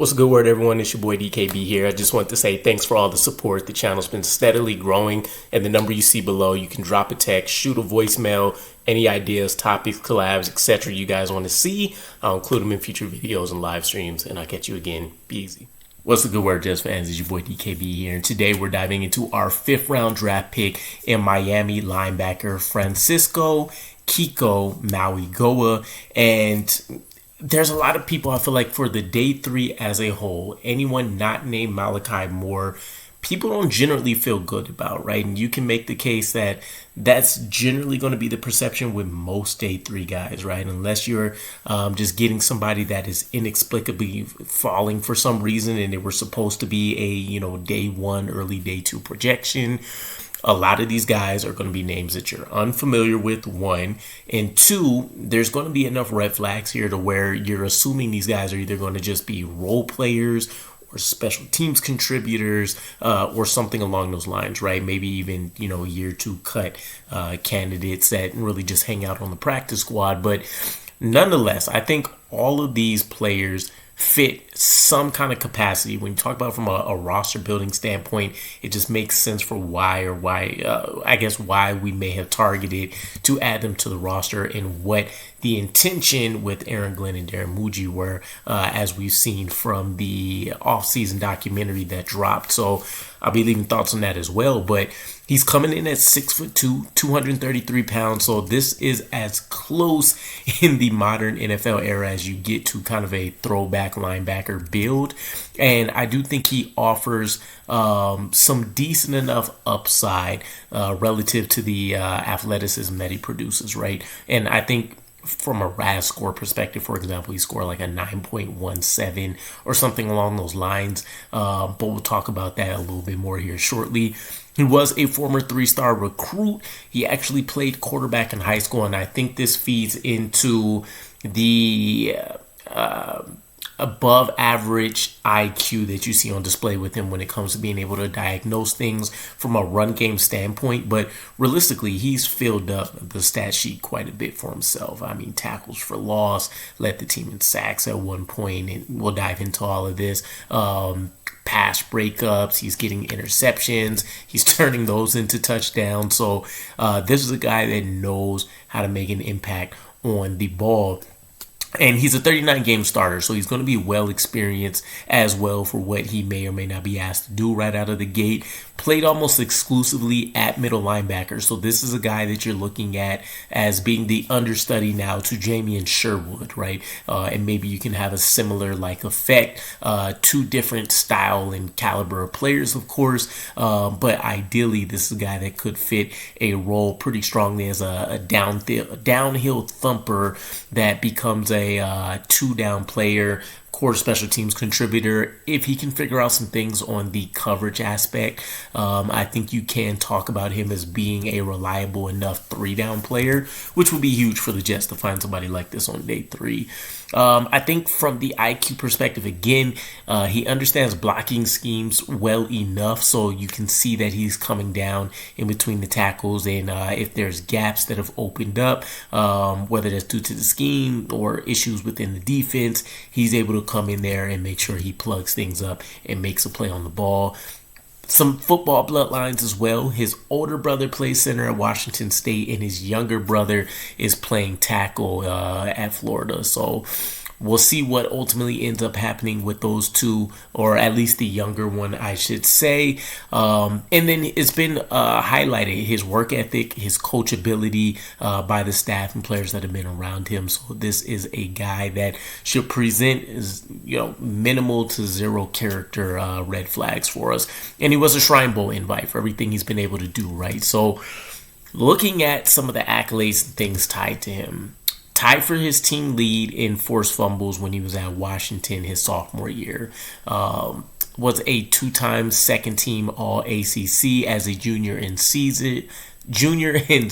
What's a good word, everyone? It's your boy DKB here. I just want to say thanks for all the support. The channel's been steadily growing, and the number you see below, you can drop a text, shoot a voicemail, any ideas, topics, collabs, etc. you guys want to see. I'll include them in future videos and live streams, and I'll catch you again. Be easy. What's the good word, Jets fans? It's your boy DKB here, and today we're diving into our 5th round draft pick in Miami linebacker Francisco Kiko Mauigoa. And there's a lot of people, I feel like, for the day 3 as a whole, anyone not named Malachi Moore, people don't generally feel good about, right? And you can make the case that that's generally going to be the perception with most day 3 guys, right? Unless you're just getting somebody that is inexplicably falling for some reason and they were supposed to be a, day 1, early day 2 projection. A lot of these guys are going to be names that you're unfamiliar with, 1. And 2, there's going to be enough red flags here to where you're assuming these guys are either going to just be role players or special teams contributors or something along those lines, right? Maybe even, year 2 cut candidates that really just hang out on the practice squad. But nonetheless, I think all of these players fit some kind of capacity. When you talk about from a roster building standpoint, it just makes sense for why we may have targeted to add them to the roster and what the intention with Aaron Glenn and Darren Muji were, as we've seen from the offseason documentary that dropped. So I'll be leaving thoughts on that as well. But he's coming in at 6'2", 233 pounds. So this is as close in the modern NFL era as you get to kind of a throwback linebacker build. And I do think he offers some decent enough upside relative to the athleticism that he produces, right? And I think from a RAS score perspective, for example, he scored like a 9.17 or something along those lines. But we'll talk about that a little bit more here shortly. He was a former 3-star recruit. He actually played quarterback in high school, and I think this feeds into the above average IQ that you see on display with him when it comes to being able to diagnose things from a run game standpoint. But realistically, he's filled up the stat sheet quite a bit for himself. I mean, tackles for loss, led the team in sacks at one point, and we'll dive into all of this. Pass breakups, he's getting interceptions, he's turning those into touchdowns. So this is a guy that knows how to make an impact on the ball. And he's a 39-game starter, so he's going to be well experienced as well for what he may or may not be asked to do right out of the gate. Played almost exclusively at middle linebacker, so this is a guy that you're looking at as being the understudy now to Jamie Sherwood, right? And maybe you can have a similar effect. 2 different style and caliber of players, of course, but ideally this is a guy that could fit a role pretty strongly as a downhill thumper that becomes a 2-down player, core special teams contributor. If he can figure out some things on the coverage aspect, I think you can talk about him as being a reliable enough 3-down player, which would be huge for the Jets to find somebody like this on day 3. I think from the IQ perspective, again, he understands blocking schemes well enough so you can see that he's coming down in between the tackles, and if there's gaps that have opened up, whether that's due to the scheme or issues within the defense, he's able to come in there and make sure he plugs things up and makes a play on the ball. Some football bloodlines as well. His older brother plays center at Washington State, and his younger brother is playing tackle at Florida. So we'll see what ultimately ends up happening with those two, or at least the younger one, I should say. And then it's been highlighted, his work ethic, his coachability by the staff and players that have been around him. So this is a guy that should present as, minimal to zero character red flags for us. And he was a Shrine Bowl invite for everything he's been able to do, right? So looking at some of the accolades and things tied to him, tied for his team lead in forced fumbles when he was at Washington his sophomore year. Was a 2-time second team All ACC as a junior and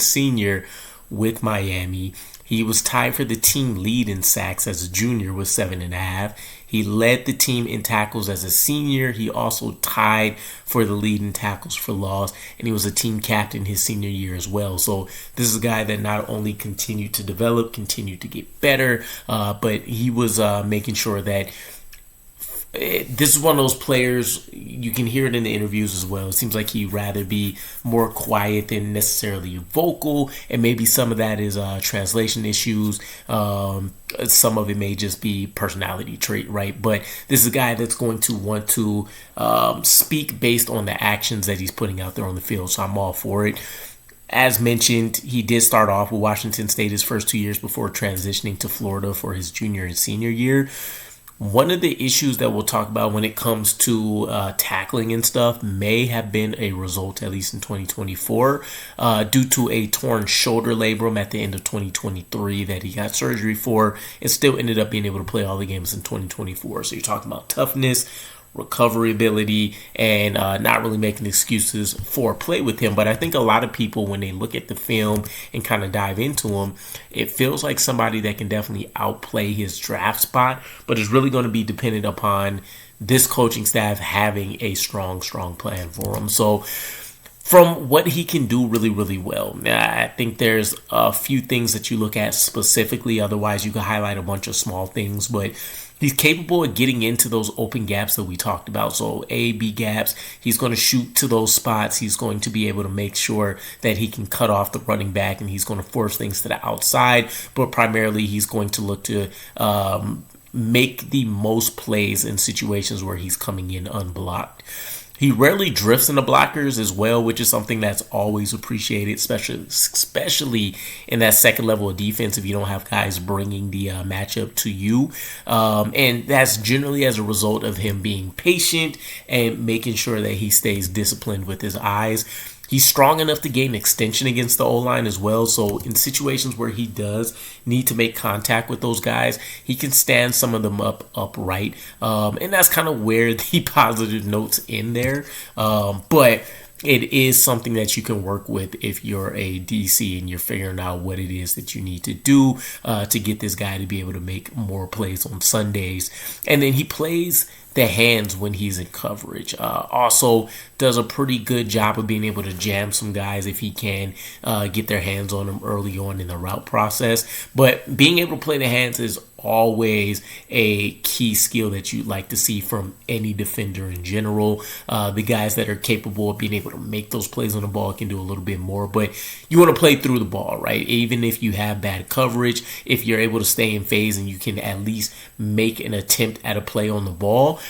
senior with Miami. He was tied for the team lead in sacks as a junior with 7.5. He led the team in tackles as a senior. He also tied for the lead in tackles for loss, and he was a team captain his senior year as well. So this is a guy that not only continued to develop, continued to get better, but he was making sure that This is one of those players, you can hear it in the interviews as well. It seems like he'd rather be more quiet than necessarily vocal, and maybe some of that is translation issues. Some of it may just be personality trait, right? But this is a guy that's going to want to speak based on the actions that he's putting out there on the field, so I'm all for it. As mentioned, he did start off with Washington State his first 2 years before transitioning to Florida for his junior and senior year. One of the issues that we'll talk about when it comes to tackling and stuff may have been a result, at least in 2024, due to a torn shoulder labrum at the end of 2023 that he got surgery for, and still ended up being able to play all the games in 2024. So you're talking about toughness, recovery ability, and not really making excuses for play with him. But I think a lot of people, when they look at the film and kind of dive into him, it feels like somebody that can definitely outplay his draft spot, but it's really going to be dependent upon this coaching staff having a strong plan for him. So from what he can do really, really well, I think there's a few things that you look at specifically. Otherwise, you can highlight a bunch of small things, but he's capable of getting into those open gaps that we talked about. So A, B gaps, he's going to shoot to those spots. He's going to be able to make sure that he can cut off the running back, and he's going to force things to the outside. But primarily, he's going to look to make the most plays in situations where he's coming in unblocked. He rarely drifts into blockers as well, which is something that's always appreciated, especially in that second level of defense if you don't have guys bringing the matchup to you. And that's generally as a result of him being patient and making sure that he stays disciplined with his eyes. He's strong enough to gain extension against the O-line as well. So in situations where he does need to make contact with those guys, he can stand some of them upright. And that's kind of where the positive notes in there. But it is something that you can work with if you're a DC and you're figuring out what it is that you need to do to get this guy to be able to make more plays on Sundays. And then he plays the hands when he's in coverage. Also does a pretty good job of being able to jam some guys if he can get their hands on them early on in the route process. But being able to play the hands is always a key skill that you'd like to see from any defender in general. The guys that are capable of being able to make those plays on the ball can do a little bit more, but you want to play through the ball, right? Even if you have bad coverage, if you're able to stay in phase and you can at least make an attempt at a play on the ball,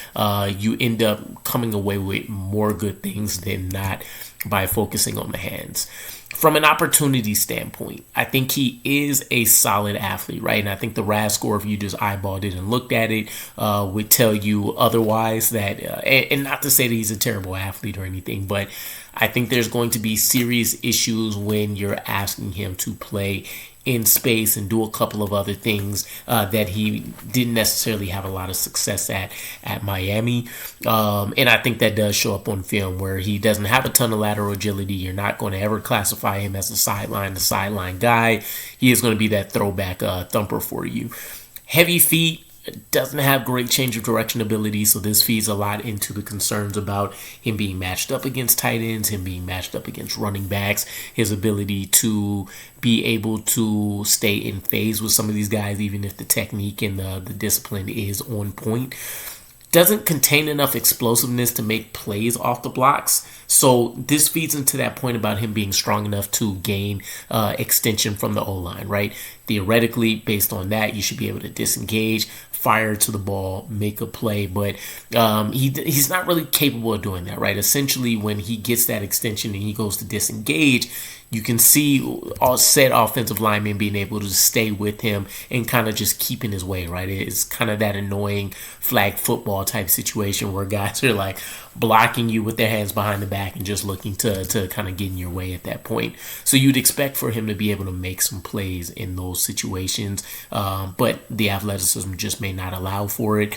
you end up coming away with more good things than not by focusing on the hands. From an opportunity standpoint, I think he is a solid athlete, right? And I think the RAS score, if you just eyeballed it and looked at it, would tell you otherwise. That, and not to say that he's a terrible athlete or anything, but I think there's going to be serious issues when you're asking him to play in space and do a couple of other things that he didn't necessarily have a lot of success at Miami. And I think that does show up on film where he doesn't have a ton of lateral agility. You're not going to ever classify him as a sideline guy. He is going to be that throwback thumper for you. Heavy feet. Doesn't have great change of direction ability, so this feeds a lot into the concerns about him being matched up against tight ends, him being matched up against running backs, his ability to be able to stay in phase with some of these guys, even if the technique and the discipline is on point. Doesn't contain enough explosiveness to make plays off the blocks. So this feeds into that point about him being strong enough to gain extension from the O-line, right? Theoretically, based on that, you should be able to disengage, fire to the ball, make a play, but he's not really capable of doing that, right? Essentially, when he gets that extension and he goes to disengage, you can see all said offensive linemen being able to stay with him and kind of just keeping his way, right? It's kind of that annoying flag football type situation where guys are like blocking you with their hands behind the back and just looking to kind of get in your way at that point. So you'd expect for him to be able to make some plays in those situations, but the athleticism just may not allow for it.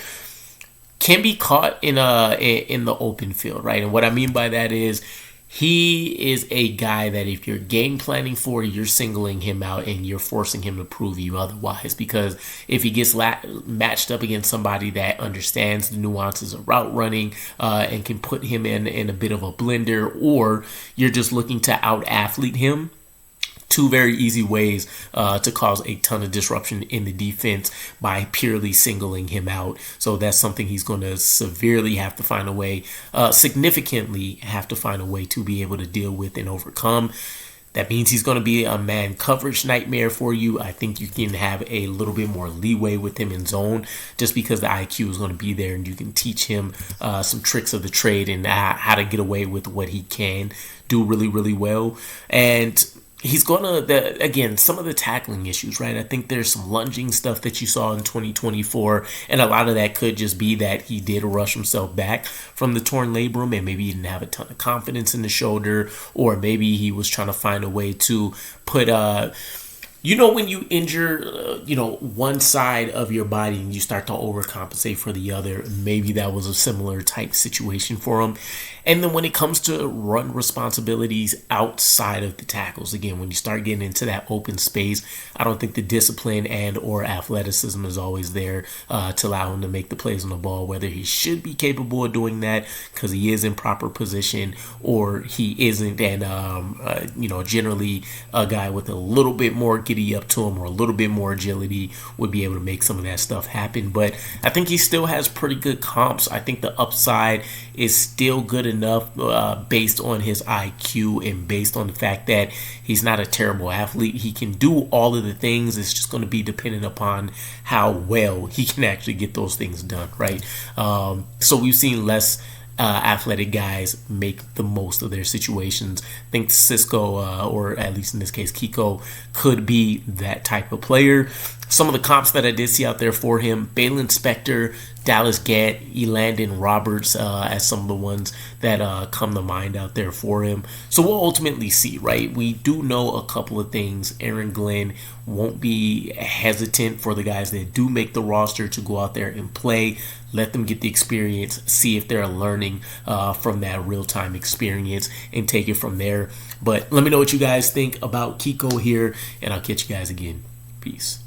Can be caught in the open field, right? And what I mean by that is he is a guy that if you're game planning for, you're singling him out and you're forcing him to prove you otherwise. Because if he gets matched up against somebody that understands the nuances of route running and can put him in a bit of a blender, or you're just looking to out-athlete him, two very easy ways to cause a ton of disruption in the defense by purely singling him out. So that's something he's going to severely have to find a way, significantly have to find a way to be able to deal with and overcome. That means he's going to be a man coverage nightmare for you. I think you can have a little bit more leeway with him in zone just because the IQ is going to be there and you can teach him some tricks of the trade and how to get away with what he can do really, really well. And he's going to, again, some of the tackling issues, right? I think there's some lunging stuff that you saw in 2024, and a lot of that could just be that he did rush himself back from the torn labrum, and maybe he didn't have a ton of confidence in the shoulder, or maybe he was trying to find a way to put when you injure, one side of your body and you start to overcompensate for the other, maybe that was a similar type situation for him. And then when it comes to run responsibilities outside of the tackles, again, when you start getting into that open space, I don't think the discipline and or athleticism is always there to allow him to make the plays on the ball, whether he should be capable of doing that because he is in proper position or he isn't. And, generally a guy with a little bit more giddy up to him or a little bit more agility would be able to make some of that stuff happen. But I think he still has pretty good comps. I think the upside is still good enough based on his IQ and based on the fact that he's not a terrible athlete. He can do all of the things. It's just going to be dependent upon how well he can actually get those things done, right? So we've seen less athletic guys make the most of their situations. I think Cisco, or at least in this case Kiko, could be that type of player. Some of the comps that I did see out there for him: Balin Spector, Dallas Gant, Elandon Roberts as some of the ones that come to mind out there for him. So we'll ultimately see, right? We do know a couple of things. Aaron Glenn won't be hesitant for the guys that do make the roster to go out there and play. Let them get the experience, see if they're learning from that real-time experience and take it from there. But let me know what you guys think about Kiko here, and I'll catch you guys again. Peace.